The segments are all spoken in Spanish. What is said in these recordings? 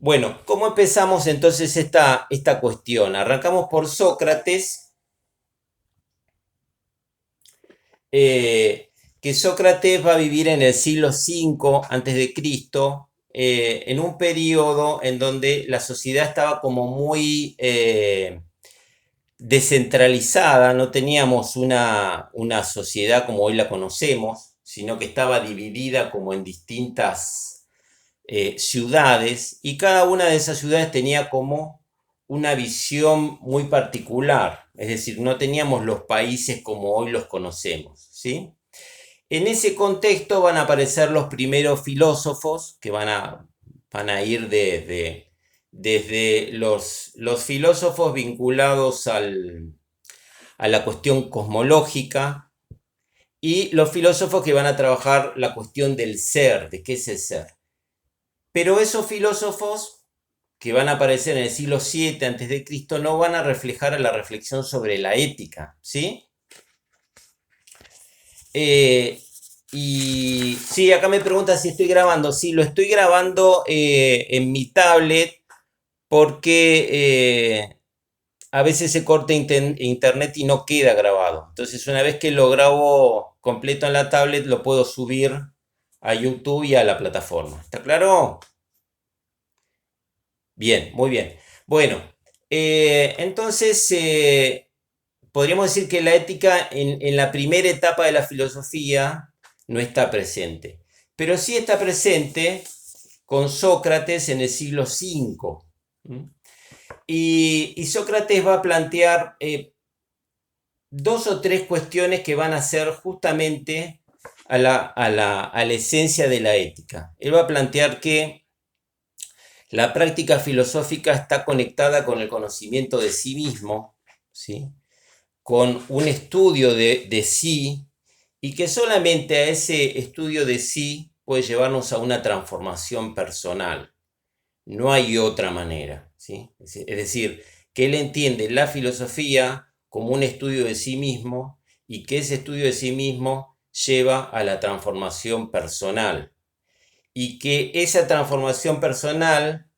Bueno, ¿cómo empezamos entonces esta cuestión? Arrancamos por Sócrates, eh, que Sócrates va a vivir en el siglo V antes de Cristo, en un periodo en donde la sociedad estaba como muy descentralizada, no teníamos una sociedad como hoy la conocemos, sino que estaba dividida como en distintas ciudades, y cada una de esas ciudades tenía como una visión muy particular, es decir, no teníamos los países como hoy los conocemos, ¿sí? En ese contexto van a aparecer los primeros filósofos que van a ir desde los filósofos vinculados a la cuestión cosmológica y los filósofos que van a trabajar la cuestión del ser, de qué es el ser. Pero esos filósofos que van a aparecer en el siglo VII antes de Cristo no van a reflejar la reflexión sobre la ética, ¿sí? Eh, y sí, acá me pregunta si estoy grabando. Sí, lo estoy grabando en mi tablet porque a veces se corta internet y no queda grabado. Entonces, una vez que lo grabo completo en la tablet, lo puedo subir a YouTube y a la plataforma. ¿Está claro? Bien, muy bien. Bueno, entonces podríamos decir que la ética en la primera etapa de la filosofía no está presente, pero sí está presente con Sócrates en el siglo V. ¿Mm? Y Sócrates va a plantear dos o tres cuestiones que van a ser justamente a la esencia de la ética. Él va a plantear que la práctica filosófica está conectada con el conocimiento de sí mismo, ¿sí? Con un estudio de sí, y que solamente a ese estudio de sí puede llevarnos a una transformación personal. No hay otra manera, ¿sí? Es decir, que él entiende la filosofía como un estudio de sí mismo y que ese estudio de sí mismo lleva a la transformación personal y que esa transformación personal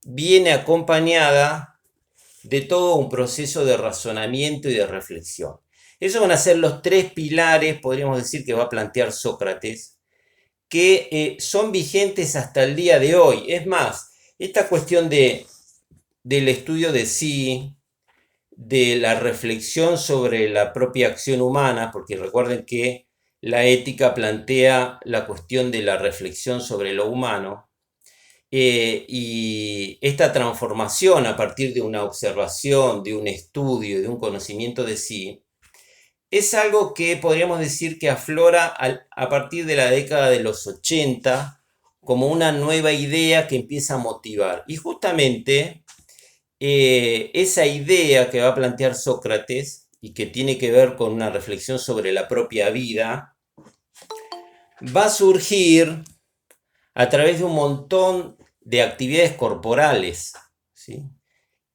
viene acompañada de todo un proceso de razonamiento y de reflexión. Esos van a ser los tres pilares, podríamos decir, que va a plantear Sócrates, que son vigentes hasta el día de hoy. Es más, esta cuestión del estudio de sí, de la reflexión sobre la propia acción humana, porque recuerden que la ética plantea la cuestión de la reflexión sobre lo humano, y esta transformación a partir de una observación, de un estudio, de un conocimiento de sí, es algo que podríamos decir que aflora a partir de la década de los 80 como una nueva idea que empieza a motivar. Y justamente esa idea que va a plantear Sócrates y que tiene que ver con una reflexión sobre la propia vida, va a surgir a través de un montón de actividades corporales, ¿sí?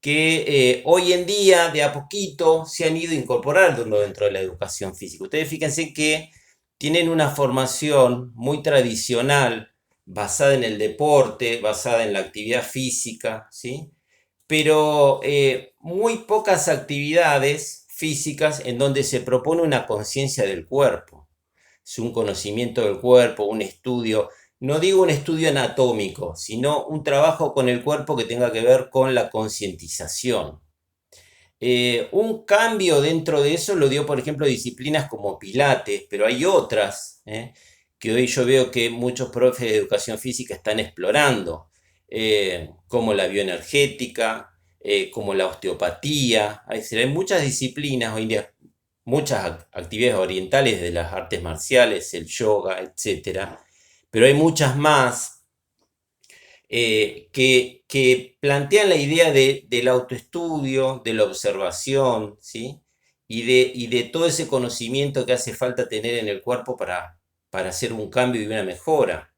Que hoy en día de a poquito se han ido incorporando dentro de la educación física. Ustedes fíjense que tienen una formación muy tradicional, basada en el deporte, basada en la actividad física, ¿sí? Pero muy pocas actividades físicas en donde se propone una conciencia del cuerpo, es un conocimiento del cuerpo, un estudio, no digo un estudio anatómico, sino un trabajo con el cuerpo que tenga que ver con la concientización. Un cambio dentro de eso lo dio, por ejemplo, disciplinas como Pilates, pero hay otras que hoy yo veo que muchos profes de educación física están explorando, como la bioenergética, como la osteopatía. Es decir, hay muchas disciplinas hoy en día, muchas actividades orientales de las artes marciales, el yoga, etcétera, pero hay muchas más que plantean la idea del autoestudio, de la observación, ¿sí? Y de todo ese conocimiento que hace falta tener en el cuerpo para hacer un cambio y una mejora.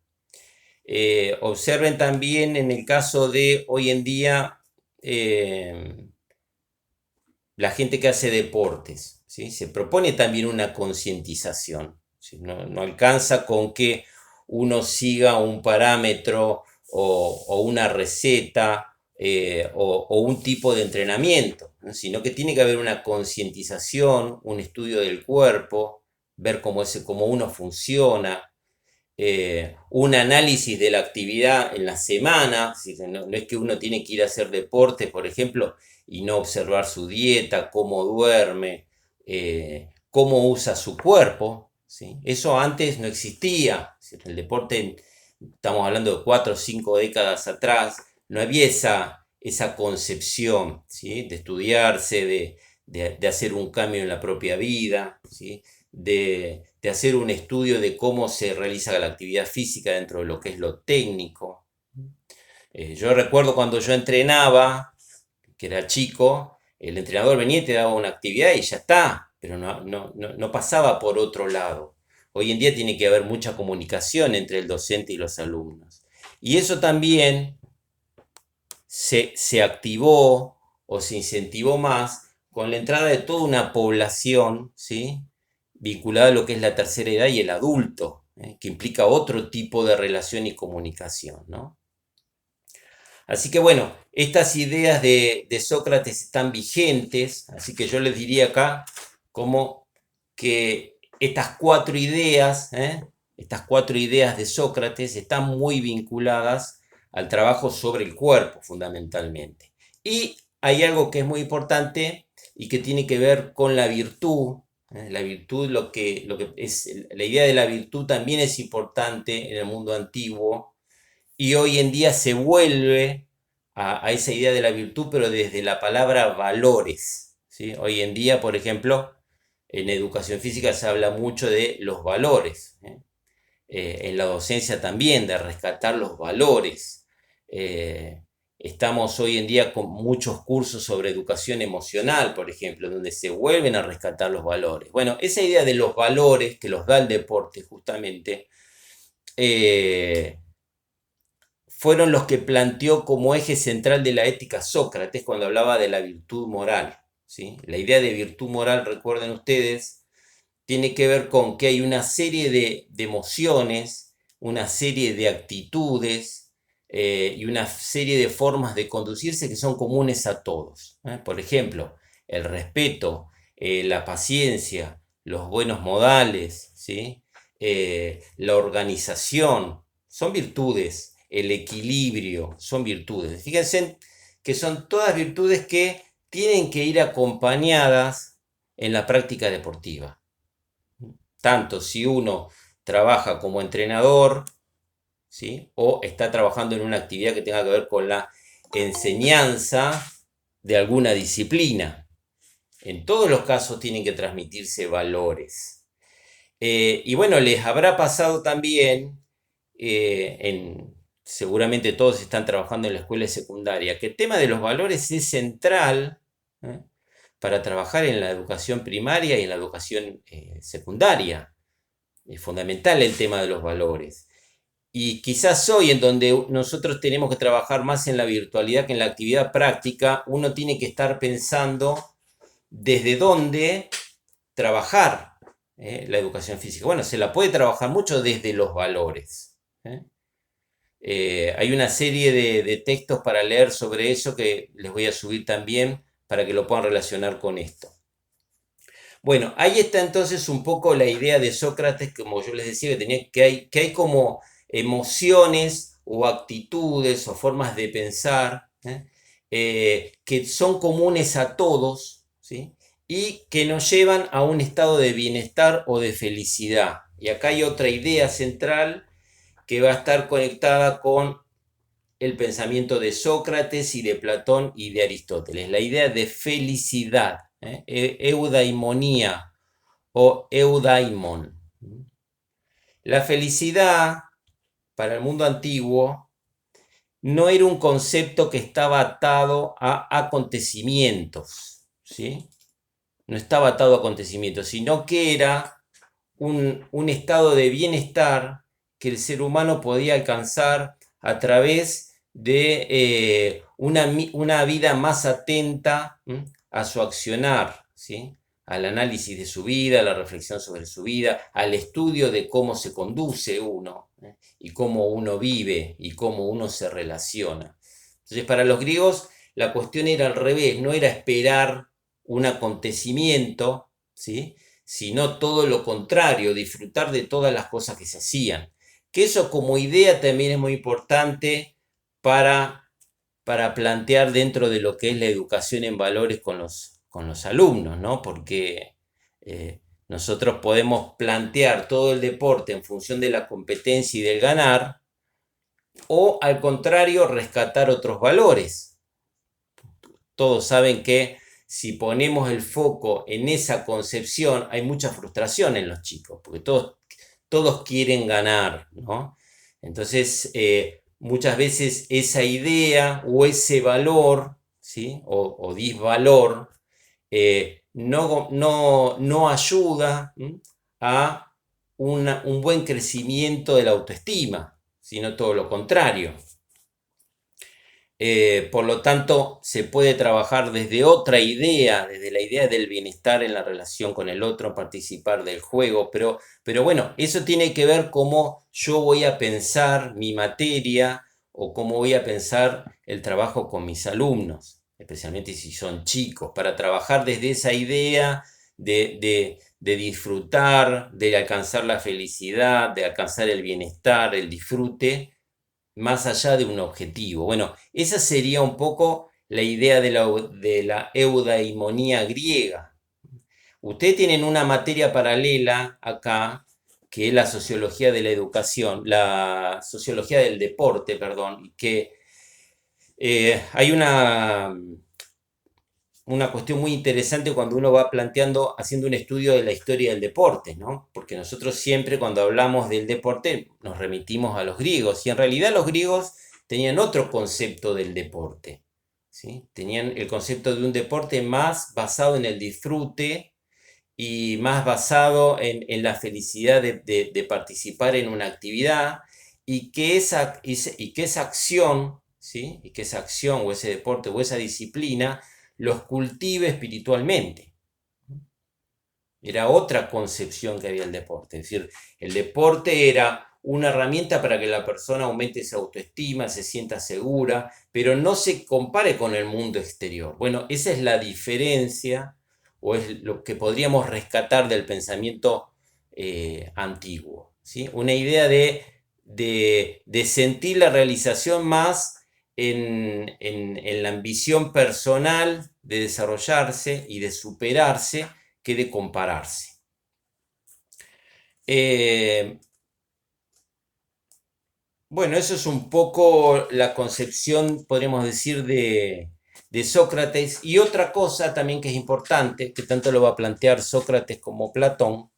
Observen también en el caso de hoy en día la gente que hace deportes, ¿sí? Se propone también una concientización, ¿sí? No alcanza con que uno siga un parámetro o una receta o un tipo de entrenamiento, ¿no? Sino que tiene que haber una concientización, un estudio del cuerpo, ver cómo uno funciona, un análisis de la actividad en la semana. No es que uno tiene que ir a hacer deporte, por ejemplo, y no observar su dieta, cómo duerme, cómo usa su cuerpo, ¿sí? Eso antes no existía. El deporte, estamos hablando de 4 o 5 décadas atrás, no había esa concepción, ¿sí? De estudiarse, de hacer un cambio en la propia vida, ¿sí? De hacer un estudio de cómo se realiza la actividad física dentro de lo que es lo técnico. Yo recuerdo cuando yo entrenaba, que era chico, el entrenador venía y te daba una actividad y ya está, pero no pasaba por otro lado. Hoy en día tiene que haber mucha comunicación entre el docente y los alumnos. Y eso también se activó o se incentivó más con la entrada de toda una población, ¿sí? Vinculada a lo que es la tercera edad y el adulto, que implica otro tipo de relación y comunicación, ¿no? Así que bueno, estas ideas de Sócrates están vigentes, así que yo les diría acá como que estas cuatro ideas de Sócrates están muy vinculadas al trabajo sobre el cuerpo, fundamentalmente. Y hay algo que es muy importante y que tiene que ver con la virtud. La virtud, lo que es, la idea de la virtud también es importante en el mundo antiguo, y hoy en día se vuelve a esa idea de la virtud, pero desde la palabra valores, ¿sí? Hoy en día, por ejemplo, en educación física se habla mucho de los valores, ¿eh? En la docencia también, de rescatar los valores. Eh, Estamos hoy en día con muchos cursos sobre educación emocional, por ejemplo, donde se vuelven a rescatar los valores. Bueno, esa idea de los valores que los da el deporte, justamente, eh, fueron los que planteó como eje central de la ética Sócrates cuando hablaba de la virtud moral, ¿sí? La idea de virtud moral, recuerden ustedes, tiene que ver con que hay una serie de emociones, una serie de actitudes y una serie de formas de conducirse que son comunes a todos, ¿eh? Por ejemplo, el respeto, la paciencia, los buenos modales, ¿sí? La organización, son virtudes. El equilibrio, son virtudes. Fíjense que son todas virtudes que tienen que ir acompañadas en la práctica deportiva. Tanto si uno trabaja como entrenador, ¿sí? O está trabajando en una actividad que tenga que ver con la enseñanza de alguna disciplina. En todos los casos tienen que transmitirse valores. Y bueno, les habrá pasado también, seguramente todos están trabajando en la escuela secundaria, que el tema de los valores es central, ¿eh? Para trabajar en la educación primaria y en la educación secundaria. Es fundamental el tema de los valores. Y quizás hoy, en donde nosotros tenemos que trabajar más en la virtualidad que en la actividad práctica, uno tiene que estar pensando desde dónde trabajar la educación física. Bueno, se la puede trabajar mucho desde los valores. Hay una serie de textos para leer sobre eso que les voy a subir también para que lo puedan relacionar con esto. Bueno, ahí está entonces un poco la idea de Sócrates, como yo les decía, que hay como emociones o actitudes o formas de pensar que son comunes a todos, ¿sí? Y que nos llevan a un estado de bienestar o de felicidad. Y acá hay otra idea central que va a estar conectada con el pensamiento de Sócrates y de Platón y de Aristóteles, la idea de felicidad, eudaimonía o eudaimon. La felicidad para el mundo antiguo no era un concepto que estaba atado a acontecimientos, ¿sí? No estaba atado a acontecimientos, sino que era un estado de bienestar que el ser humano podía alcanzar a través de una vida más atenta a su accionar, ¿sí? al análisis de su vida, a la reflexión sobre su vida, al estudio de cómo se conduce uno, y cómo uno vive y cómo uno se relaciona. Entonces, para los griegos la cuestión era al revés, no era esperar un acontecimiento, ¿sí? Sino todo lo contrario, disfrutar de todas las cosas que se hacían. Que eso como idea también es muy importante para, para plantear dentro de lo que es la educación en valores con los alumnos, ¿no? Porque nosotros podemos plantear todo el deporte en función de la competencia y del ganar, o al contrario, rescatar otros valores. Todos saben que si ponemos el foco en esa concepción, hay mucha frustración en los chicos, porque todos quieren ganar, ¿no? Entonces, muchas veces esa idea o ese valor, ¿sí? O disvalor, no ayuda, ¿m?, a un buen crecimiento de la autoestima, sino todo lo contrario. Por lo tanto, se puede trabajar desde otra idea, desde la idea del bienestar en la relación con el otro, participar del juego, pero bueno, eso tiene que ver cómo yo voy a pensar mi materia o cómo voy a pensar el trabajo con mis alumnos, especialmente si son chicos, para trabajar desde esa idea de disfrutar, de alcanzar la felicidad, de alcanzar el bienestar, el disfrute más allá de un objetivo. Bueno, esa sería un poco la idea de la eudaimonía griega. Ustedes tienen una materia paralela acá, que es la sociología de la educación, la sociología del deporte, perdón, que hay una cuestión muy interesante cuando uno va planteando, haciendo un estudio de la historia del deporte, ¿no? Porque nosotros siempre cuando hablamos del deporte nos remitimos a los griegos, y en realidad los griegos tenían otro concepto del deporte, ¿sí? Tenían el concepto de un deporte más basado en el disfrute y más basado en la felicidad de participar en una actividad, y que esa acción, ¿sí? Y que esa acción o ese deporte o esa disciplina los cultive espiritualmente. Era otra concepción que había del deporte. Es decir, el deporte era una herramienta para que la persona aumente su autoestima, se sienta segura, pero no se compare con el mundo exterior. Bueno, esa es la diferencia, o es lo que podríamos rescatar del pensamiento antiguo, ¿sí? Una idea de sentir la realización más en la ambición personal de desarrollarse y de superarse, que de compararse. Bueno, eso es un poco la concepción, podríamos decir, de Sócrates. Y otra cosa también que es importante, que tanto lo va a plantear Sócrates como Platón,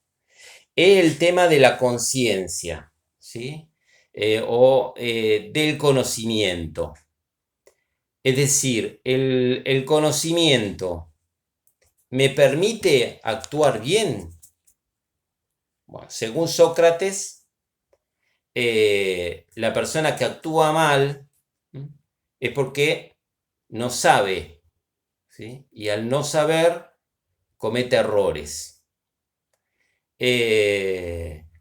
es el tema de la conciencia, ¿sí? Del conocimiento. Es decir, el conocimiento me permite actuar bien. Bueno, según Sócrates, la persona que actúa mal es porque no sabe, ¿sí? Y al no saber comete errores.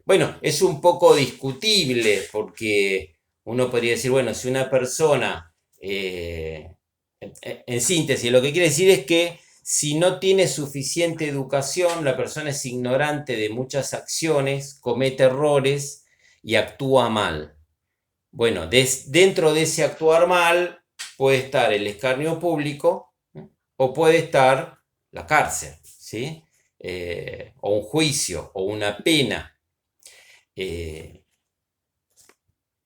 Bueno, es un poco discutible porque uno podría decir, bueno, si una persona, en síntesis, lo que quiere decir es que si no tiene suficiente educación, la persona es ignorante de muchas acciones, comete errores y actúa mal. Bueno, dentro de ese actuar mal puede estar el escarnio público, o puede estar la cárcel, ¿sí? O un juicio o una pena.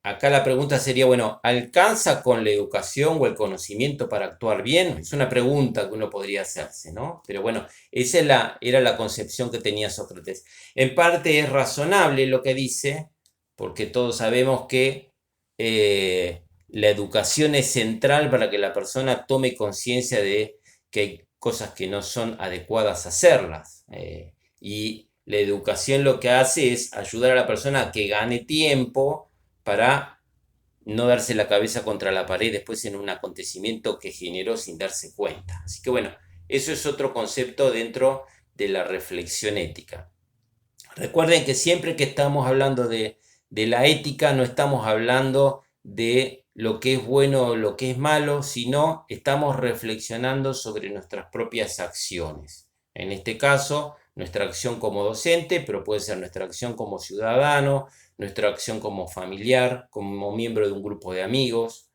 Acá la pregunta sería, bueno, ¿alcanza con la educación o el conocimiento para actuar bien? Es una pregunta que uno podría hacerse, ¿no? Pero bueno, esa era la concepción que tenía Sócrates. En parte es razonable lo que dice, porque todos sabemos que la educación es central para que la persona tome conciencia de que hay cosas que no son adecuadas hacerlas. Y la educación lo que hace es ayudar a la persona a que gane tiempo para no darse la cabeza contra la pared después en un acontecimiento que generó sin darse cuenta. Así que bueno, eso es otro concepto dentro de la reflexión ética. Recuerden que siempre que estamos hablando de la ética no estamos hablando de lo que es bueno o lo que es malo, sino estamos reflexionando sobre nuestras propias acciones. En este caso, nuestra acción como docente, pero puede ser nuestra acción como ciudadano, nuestra acción como familiar, como miembro de un grupo de amigos.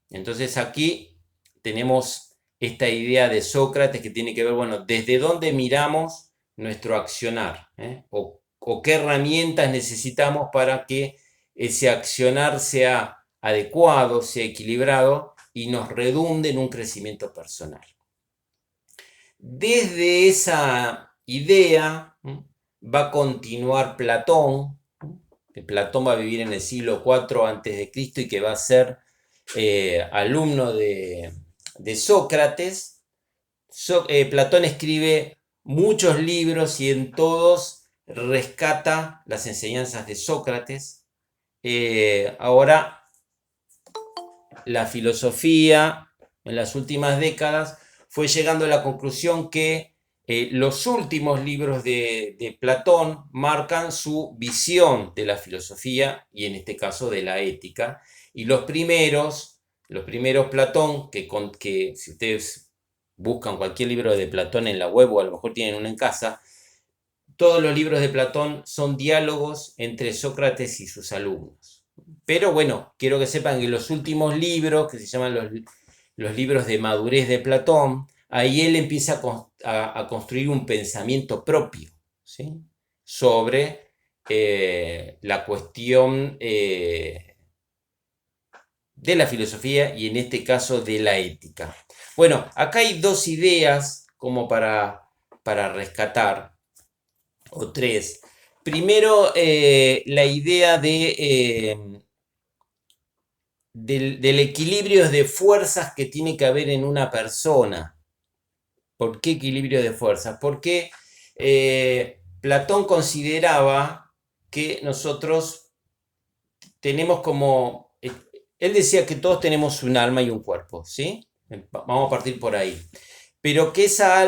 Entonces aquí tenemos esta idea de Sócrates que tiene que ver, bueno, desde dónde miramos nuestro accionar, o qué herramientas necesitamos para que ese accionar sea adecuado, sea equilibrado y nos redunde en un crecimiento personal. Desde esa idea va a continuar Platón, que Platón va a vivir en el siglo IV a.C. y que va a ser alumno de Sócrates. Platón escribe muchos libros y en todos rescata las enseñanzas de Sócrates. Ahora, la filosofía en las últimas décadas fue llegando a la conclusión que los últimos libros de Platón marcan su visión de la filosofía y en este caso de la ética. Y los primeros Platón, que si ustedes buscan cualquier libro de Platón en la web o a lo mejor tienen uno en casa, todos los libros de Platón son diálogos entre Sócrates y sus alumnos. Pero bueno, quiero que sepan que los últimos libros, que se llaman los libros de madurez de Platón, ahí él empieza a construir un pensamiento propio, ¿sí? Sobre la cuestión de la filosofía y en este caso de la ética. Bueno, acá hay dos ideas como para rescatar, o tres. Primero, la idea del equilibrio de fuerzas que tiene que haber en una persona. ¿Por qué equilibrio de fuerzas? Porque Platón consideraba que nosotros tenemos como... Él decía que todos tenemos un alma y un cuerpo, ¿sí? Vamos a partir por ahí. Pero que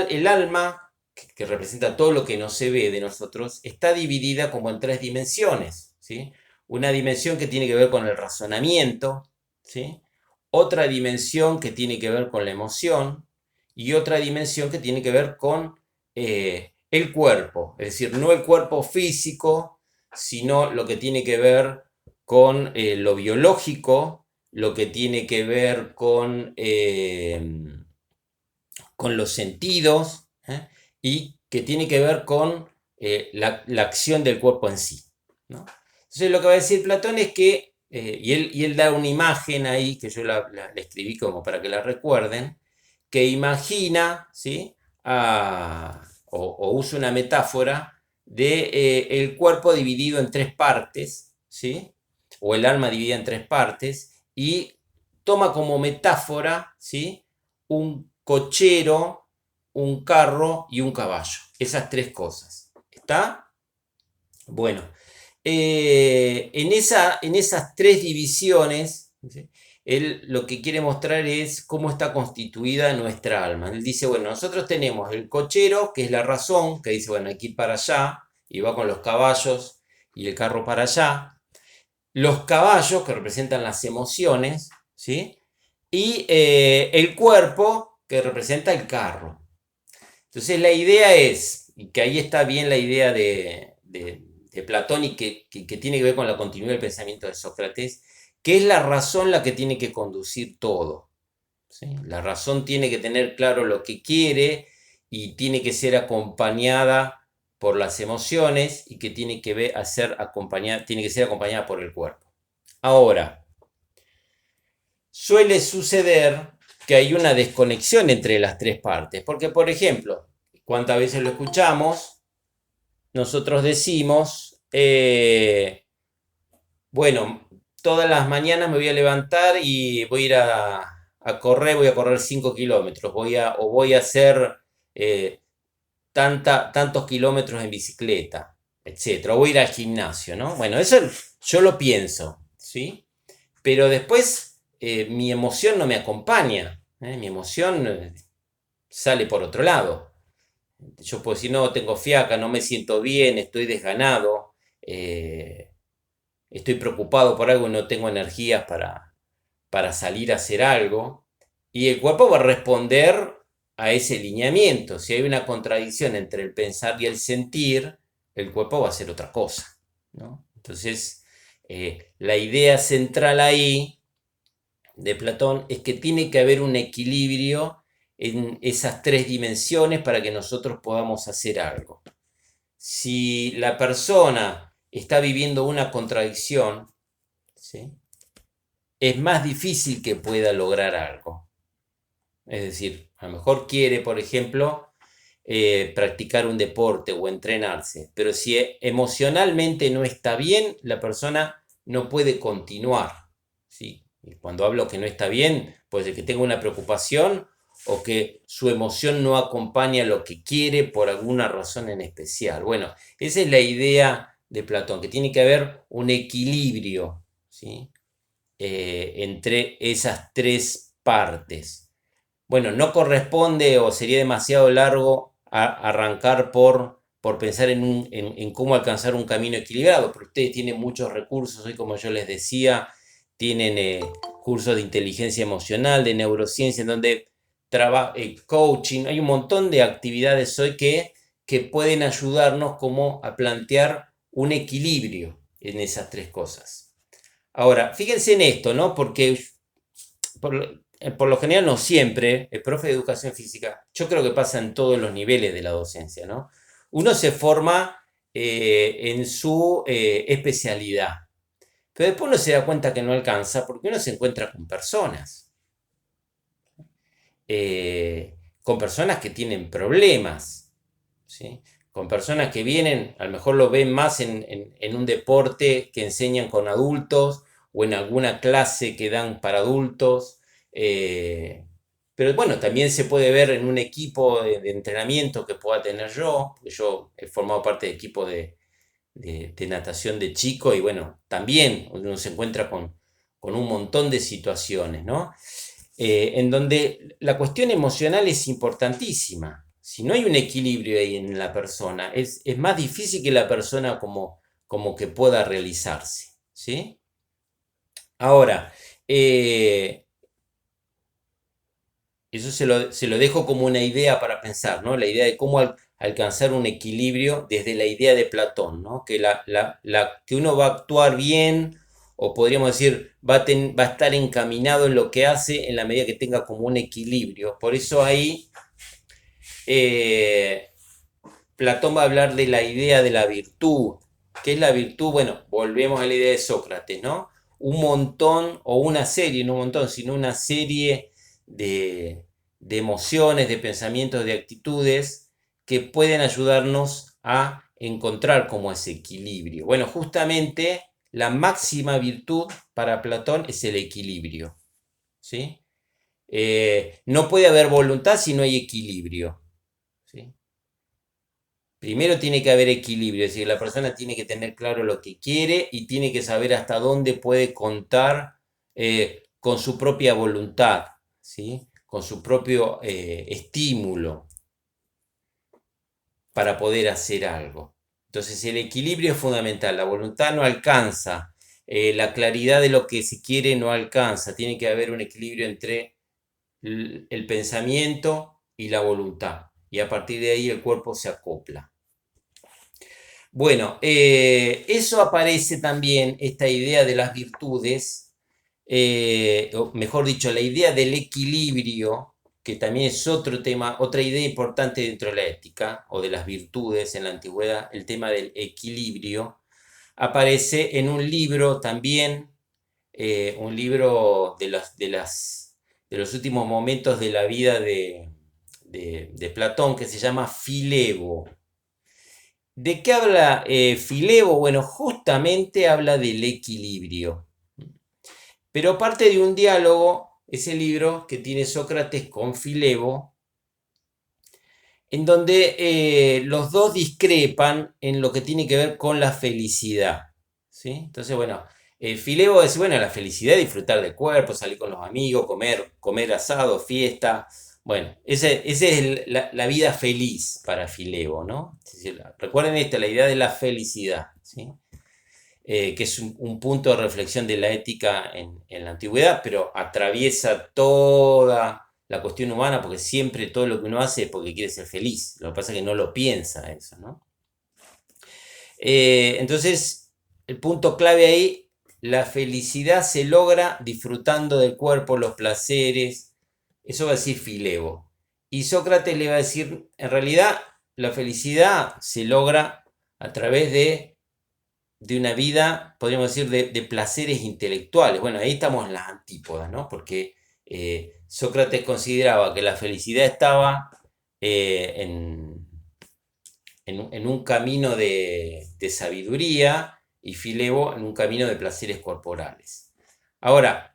el alma, que representa todo lo que no se ve de nosotros, está dividida como en tres dimensiones, ¿sí? Una dimensión que tiene que ver con el razonamiento, ¿sí? Otra dimensión que tiene que ver con la emoción y otra dimensión que tiene que ver con el cuerpo, es decir, no el cuerpo físico, sino lo que tiene que ver con lo biológico, lo que tiene que ver con los sentidos, y que tiene que ver con la acción del cuerpo en sí, ¿no? Entonces lo que va a decir Platón es que, y él da una imagen ahí, que yo la escribí como para que la recuerden, que imagina, ¿sí? O usa una metáfora de el cuerpo dividido en tres partes, ¿sí? O el alma dividida en tres partes, y toma como metáfora, ¿sí? Un cochero, un carro y un caballo. Esas tres cosas. ¿Está? Bueno, en esas tres divisiones, ¿sí? Él lo que quiere mostrar es cómo está constituida nuestra alma. Él dice, bueno, nosotros tenemos el cochero, que es la razón, que dice, bueno, hay que ir para allá, y va con los caballos y el carro para allá. Los caballos, que representan las emociones, ¿sí? Y el cuerpo, que representa el carro. Entonces la idea es, y que ahí está bien la idea de Platón y que tiene que ver con la continuidad del pensamiento de Sócrates, que es la razón la que tiene que conducir todo, ¿sí? La razón tiene que tener claro lo que quiere y tiene que ser acompañada por las emociones y que tiene que tiene que ser acompañada por el cuerpo. Ahora, suele suceder que hay una desconexión entre las tres partes, porque por ejemplo, ¿cuántas veces lo escuchamos? Nosotros decimos, bueno, todas las mañanas me voy a levantar y voy a ir a correr, voy a correr 5 kilómetros, voy a hacer tantos kilómetros en bicicleta, etcétera, o voy a ir al gimnasio, ¿no? Bueno, eso yo lo pienso, ¿sí? Pero después mi emoción no me acompaña, mi emoción sale por otro lado. Yo puedo decir, no, tengo fiaca, no me siento bien, estoy desganado, eh, estoy preocupado por algo y no tengo energías para salir a hacer algo. Y el cuerpo va a responder a ese lineamiento. Si hay una contradicción entre el pensar y el sentir, el cuerpo va a hacer otra cosa, ¿no? Entonces, la idea central ahí de Platón es que tiene que haber un equilibrio en esas tres dimensiones para que nosotros podamos hacer algo. Si la persona está viviendo una contradicción, ¿sí?, es más difícil que pueda lograr algo. Es decir, a lo mejor quiere, por ejemplo, practicar un deporte o entrenarse, pero si emocionalmente no está bien, la persona no puede continuar, ¿sí? Y cuando hablo que no está bien, puede ser que tenga una preocupación o que su emoción no acompaña lo que quiere por alguna razón en especial. Bueno, esa es la idea de Platón, que tiene que haber un equilibrio, ¿sí?, entre esas tres partes. Bueno, no corresponde o sería demasiado largo arrancar por pensar en cómo alcanzar un camino equilibrado, pero ustedes tienen muchos recursos, hoy como yo les decía, tienen cursos de inteligencia emocional, de neurociencia, en donde coaching, hay un montón de actividades hoy que pueden ayudarnos como a plantear un equilibrio en esas tres cosas. Ahora, fíjense en esto, ¿no? Porque por lo general, no siempre, el profe de educación física, yo creo que pasa en todos los niveles de la docencia, ¿no? Uno se forma en su especialidad, pero después uno se da cuenta que no alcanza porque uno se encuentra con personas que tienen problemas, ¿sí? Con personas que vienen, a lo mejor lo ven más en un deporte que enseñan con adultos o en alguna clase que dan para adultos. Pero bueno, también se puede ver en un equipo de entrenamiento que pueda tener yo, porque yo he formado parte de equipo de natación de chico y bueno, también uno se encuentra con un montón de situaciones, ¿no? En donde la cuestión emocional es importantísima. Si no hay un equilibrio ahí en la persona, es más difícil que la persona como que pueda realizarse, ¿sí? Ahora, eso se lo dejo como una idea para pensar, ¿no? La idea de cómo alcanzar un equilibrio desde la idea de Platón, ¿no? Que uno va a actuar bien, o podríamos decir, va a estar encaminado en lo que hace en la medida que tenga como un equilibrio. Por eso ahí eh, Platón va a hablar de la idea de la virtud. ¿Qué es la virtud? Bueno, volvemos a la idea de Sócrates, ¿no? Un montón, o una serie, no un montón, sino una serie de emociones, de pensamientos, de actitudes que pueden ayudarnos a encontrar como ese equilibrio. Bueno, justamente la máxima virtud para Platón es el equilibrio, ¿sí? No puede haber voluntad si no hay equilibrio, ¿sí? Primero tiene que haber equilibrio, es decir, la persona tiene que tener claro lo que quiere y tiene que saber hasta dónde puede contar con su propia voluntad, ¿sí?, con su propio estímulo para poder hacer algo. Entonces el equilibrio es fundamental, la voluntad no alcanza, la claridad de lo que se quiere no alcanza, tiene que haber un equilibrio entre el pensamiento y la voluntad, y a partir de ahí el cuerpo se acopla. Bueno, eso aparece también, esta idea de las virtudes, o mejor dicho, la idea del equilibrio, que también es otro tema, otra idea importante dentro de la ética o de las virtudes en la antigüedad, el tema del equilibrio, aparece en un libro también, un libro de los últimos momentos de la vida de Platón, que se llama Filebo. ¿De qué habla Filebo? Bueno, justamente habla del equilibrio. Pero parte de un diálogo, ese libro que tiene Sócrates con Filebo, en donde los dos discrepan en lo que tiene que ver con la felicidad, ¿sí? Entonces, bueno, Filebo dice, bueno, la felicidad es disfrutar del cuerpo, salir con los amigos, comer asado, fiesta. Bueno, esa es la vida feliz para Filebo, ¿no? Es decir, recuerden esto, la idea de la felicidad, ¿sí? Que es un punto de reflexión de la ética en la antigüedad, pero atraviesa toda la cuestión humana, porque siempre todo lo que uno hace es porque quiere ser feliz. Lo que pasa es que no lo piensa eso, ¿no? Entonces, el punto clave ahí, la felicidad se logra disfrutando del cuerpo, los placeres. Eso va a decir Filebo. Y Sócrates le va a decir, en realidad, la felicidad se logra a través de una vida, podríamos decir, de placeres intelectuales. Bueno, ahí estamos en las antípodas, ¿no? Porque Sócrates consideraba que la felicidad estaba en un camino de sabiduría y Filebo en un camino de placeres corporales. Ahora,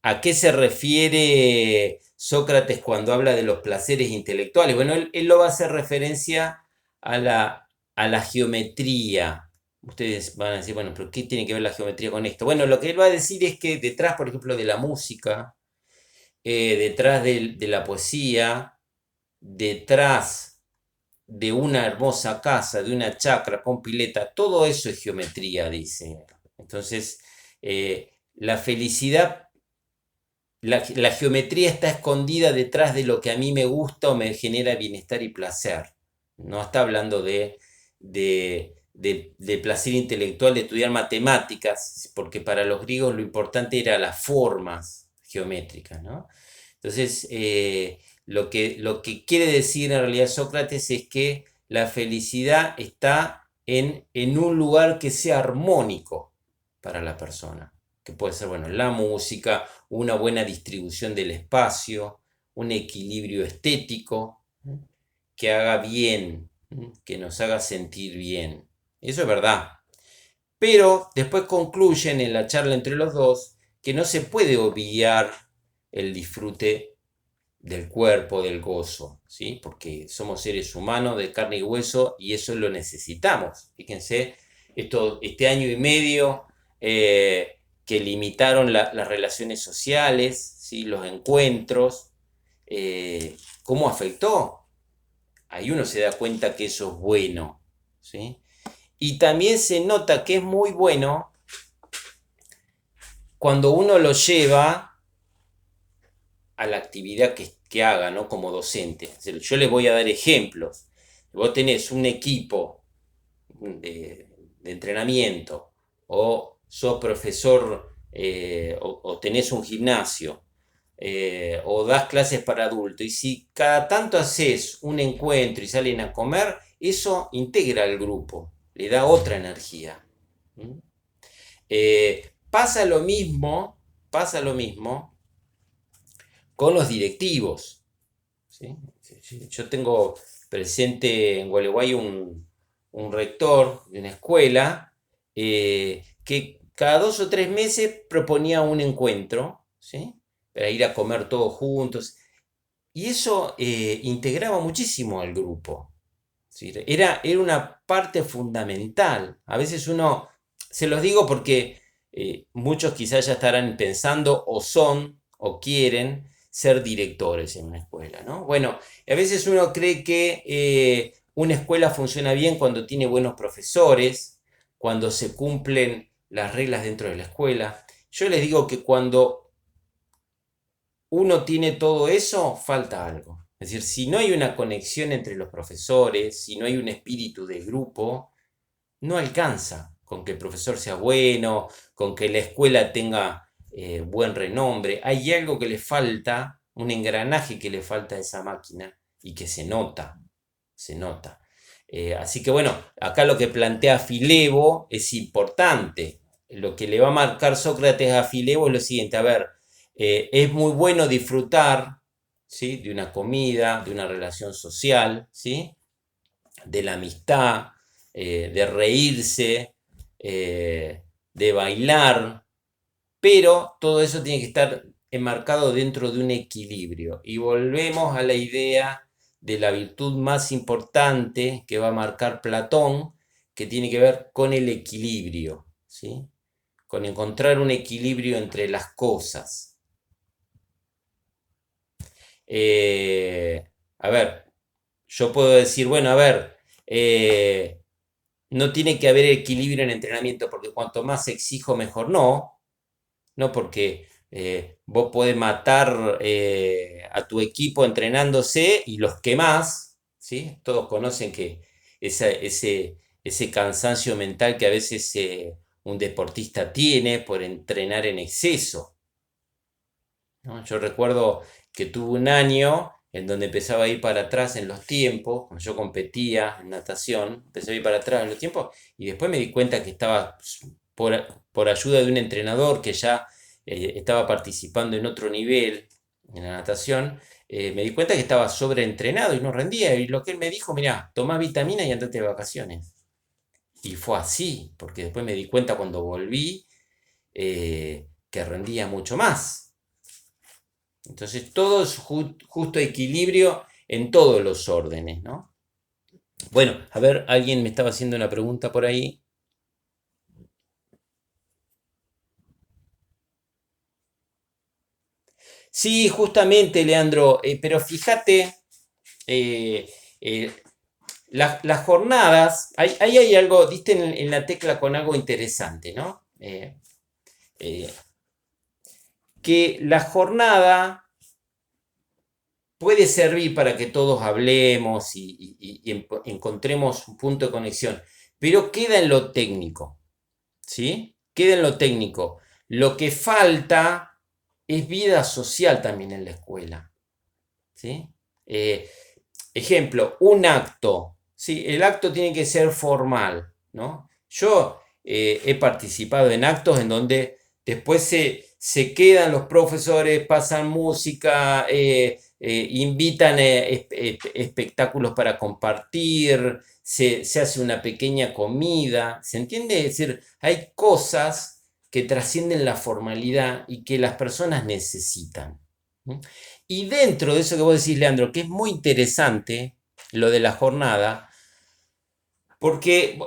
¿a qué se refiere Sócrates cuando habla de los placeres intelectuales? Bueno, él lo va a hacer referencia a la geometría. Ustedes van a decir, bueno, pero ¿qué tiene que ver la geometría con esto? Bueno, lo que él va a decir es que detrás, por ejemplo, de la música, detrás de la poesía, detrás de una hermosa casa, de una chacra con pileta, todo eso es geometría, dice. Entonces, la felicidad, la geometría está escondida detrás de lo que a mí me gusta o me genera bienestar y placer. No está hablando de placer intelectual, de estudiar matemáticas, porque para los griegos lo importante era las formas geométricas, ¿no? Entonces, lo que quiere decir en realidad Sócrates es que la felicidad está en un lugar que sea armónico para la persona, que puede ser, bueno, la música, una buena distribución del espacio, un equilibrio estético, que haga bien, que nos haga sentir bien. Eso es verdad. Pero después concluyen en la charla entre los dos que no se puede obviar el disfrute del cuerpo, del gozo, ¿sí? Porque somos seres humanos de carne y hueso y eso lo necesitamos. Fíjense, este año y medio que limitaron las relaciones sociales, ¿sí? Los encuentros, ¿cómo afectó? Ahí uno se da cuenta que eso es bueno, ¿sí? Y también se nota que es muy bueno cuando uno lo lleva a la actividad que haga, ¿no? Como docente. Yo les voy a dar ejemplos. Vos tenés un equipo de entrenamiento, o sos profesor, o tenés un gimnasio, o das clases para adultos, y si cada tanto haces un encuentro y salen a comer, eso integra al grupo, le da otra energía. ¿Mm? Pasa lo mismo con los directivos, ¿sí? Yo tengo presente en Gualeguay un rector de una escuela que cada 2 o 3 meses proponía un encuentro, ¿sí? Para ir a comer todos juntos. Y eso integraba muchísimo al grupo. ¿Sí? Era una parte fundamental. A veces uno, se los digo porque muchos quizás ya estarán pensando o son o quieren ser directores en una escuela, ¿no? Bueno, a veces uno cree que una escuela funciona bien cuando tiene buenos profesores, cuando se cumplen las reglas dentro de la escuela. Yo les digo que cuando uno tiene todo eso, falta algo. Es decir, si no hay una conexión entre los profesores, si no hay un espíritu de grupo, no alcanza con que el profesor sea bueno, con que la escuela tenga buen renombre. Hay algo que le falta, un engranaje que le falta a esa máquina y que se nota, se nota. Así que bueno, acá lo que plantea Filebo es importante. Lo que le va a marcar Sócrates a Filebo es lo siguiente, a ver, es muy bueno disfrutar, ¿sí? De una comida, de una relación social, ¿sí? De la amistad, de reírse, de bailar, pero todo eso tiene que estar enmarcado dentro de un equilibrio. Y volvemos a la idea de la virtud más importante que va a marcar Platón, que tiene que ver con el equilibrio, ¿sí? Con encontrar un equilibrio entre las cosas. Eh, a ver, yo puedo decir, bueno, a ver, no tiene que haber equilibrio en entrenamiento porque cuanto más exijo, mejor no. No porque vos podés matar a tu equipo entrenándose y los quemás, ¿sí? Todos conocen que ese cansancio mental que a veces un deportista tiene por entrenar en exceso, ¿no? Yo recuerdo que tuve un año en donde empezaba a ir para atrás en los tiempos, cuando yo competía en natación, empecé a ir para atrás en los tiempos y después me di cuenta que estaba por ayuda de un entrenador que ya estaba participando en otro nivel en la natación, me di cuenta que estaba sobreentrenado y no rendía. Y lo que él me dijo, mira, toma vitamina y andate de vacaciones. Y fue así, porque después me di cuenta cuando volví que rendía mucho más. Entonces todo es justo equilibrio en todos los órdenes, ¿no? Bueno, a ver, alguien me estaba haciendo una pregunta por ahí. Sí, justamente, Leandro, pero fíjate, eh, eh, las jornadas, ahí hay algo, diste en la tecla con algo interesante, ¿no? Eh, que la jornada puede servir para que todos hablemos y encontremos un punto de conexión, pero queda en lo técnico, ¿sí? Queda en lo técnico. Lo que falta es vida social también en la escuela, ¿sí? Eh, Ejemplo, un acto, ¿sí? El acto tiene que ser formal, ¿no? Yo he participado en actos en donde después se quedan los profesores, pasan música, invitan espectáculos para compartir, se hace una pequeña comida, ¿se entiende? Es decir, hay cosas que trascienden la formalidad y que las personas necesitan. ¿Mm? Y dentro de eso que vos decís, Leandro, que es muy interesante lo de la jornada, porque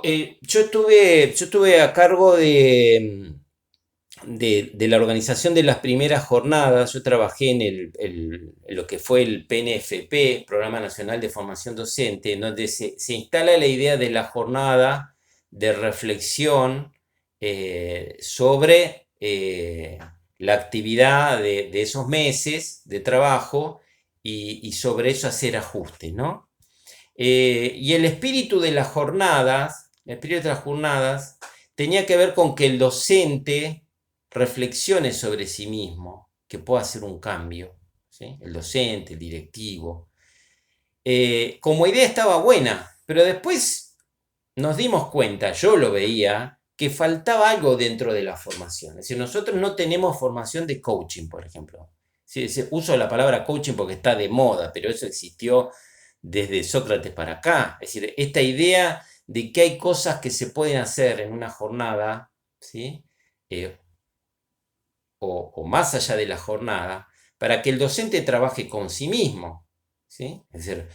yo estuve a cargo de la organización de las primeras jornadas, yo trabajé en lo que fue el PNFP, Programa Nacional de Formación Docente, en donde se instala la idea de la jornada de reflexión sobre la actividad de esos meses de trabajo y sobre eso hacer ajustes, ¿no? Y el espíritu de las jornadas, el espíritu de las jornadas tenía que ver con que el docente reflexione sobre sí mismo, que pueda hacer un cambio, ¿sí? El docente, el directivo. Como idea estaba buena, pero después nos dimos cuenta, yo lo veía, que faltaba algo dentro de la formación. Es decir, nosotros no tenemos formación de coaching, por ejemplo. Sí, uso la palabra coaching porque está de moda, pero eso existió desde Sócrates para acá. Es decir, esta idea de que hay cosas que se pueden hacer en una jornada, ¿sí? Eh, o más allá de la jornada, para que el docente trabaje con sí mismo. ¿Sí? Es decir,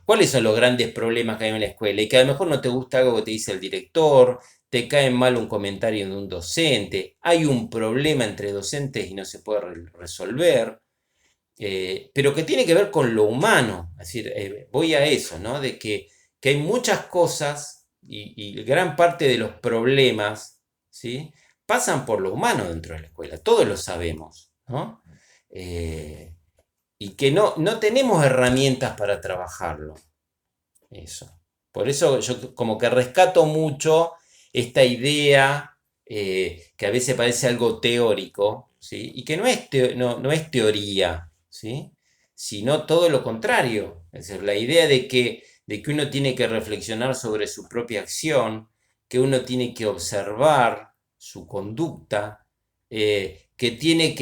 ¿cuáles son los grandes problemas que hay en la escuela? Y que a lo mejor no te gusta algo que te dice el director, te cae mal un comentario de un docente, hay un problema entre docentes y no se puede resolver, pero que tiene que ver con lo humano. Es decir, voy a eso, ¿no? De que hay muchas cosas y gran parte de los problemas, ¿sí? Pasan por lo humano dentro de la escuela, todos lo sabemos, ¿no? Eh, y que no tenemos herramientas para trabajarlo, eso. Por eso yo como que rescato mucho esta idea que a veces parece algo teórico, ¿sí? Y que no es teoría, ¿sí? Sino todo lo contrario. Es decir, la idea de que uno tiene que reflexionar sobre su propia acción, que uno tiene que observar su conducta, que tiene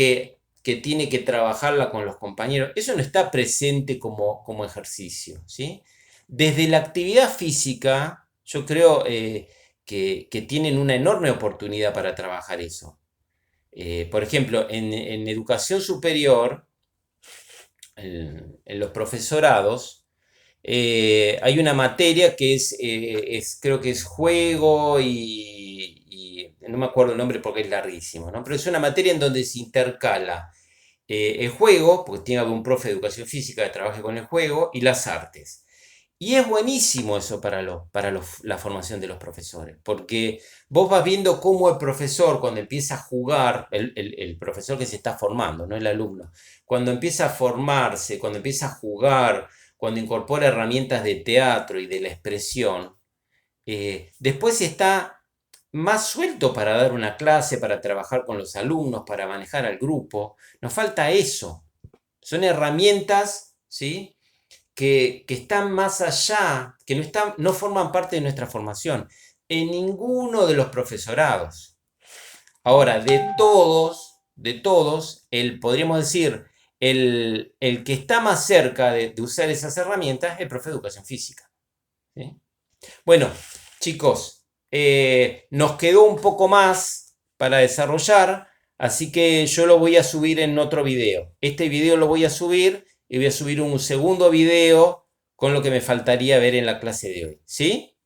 que trabajarla con los compañeros. Eso no está presente como ejercicio, ¿sí? Desde la actividad física, yo creo que tienen una enorme oportunidad para trabajar eso. Por ejemplo, en educación superior, en los profesorados, hay una materia que creo que es juego y no me acuerdo el nombre porque es larguísimo, ¿no? Pero es una materia en donde se intercala el juego, porque tiene que haber un profe de educación física que trabaje con el juego, y las artes. Y es buenísimo eso la formación de los profesores, porque vos vas viendo cómo el profesor, cuando empieza a jugar, el profesor que se está formando, no el alumno, cuando empieza a formarse, cuando empieza a jugar, cuando incorpora herramientas de teatro y de la expresión, después está más suelto para dar una clase, para trabajar con los alumnos, para manejar al grupo. Nos falta eso. Son herramientas, ¿sí?, que están más allá, que no forman parte de nuestra formación en ninguno de los profesorados. Ahora, de todos, podríamos decir, el que está más cerca de usar esas herramientas es el profe de educación física, ¿sí? Bueno, chicos, nos quedó un poco más para desarrollar, así que yo lo voy a subir en otro video. Este video lo voy a subir y voy a subir un segundo video con lo que me faltaría ver en la clase de hoy, ¿sí?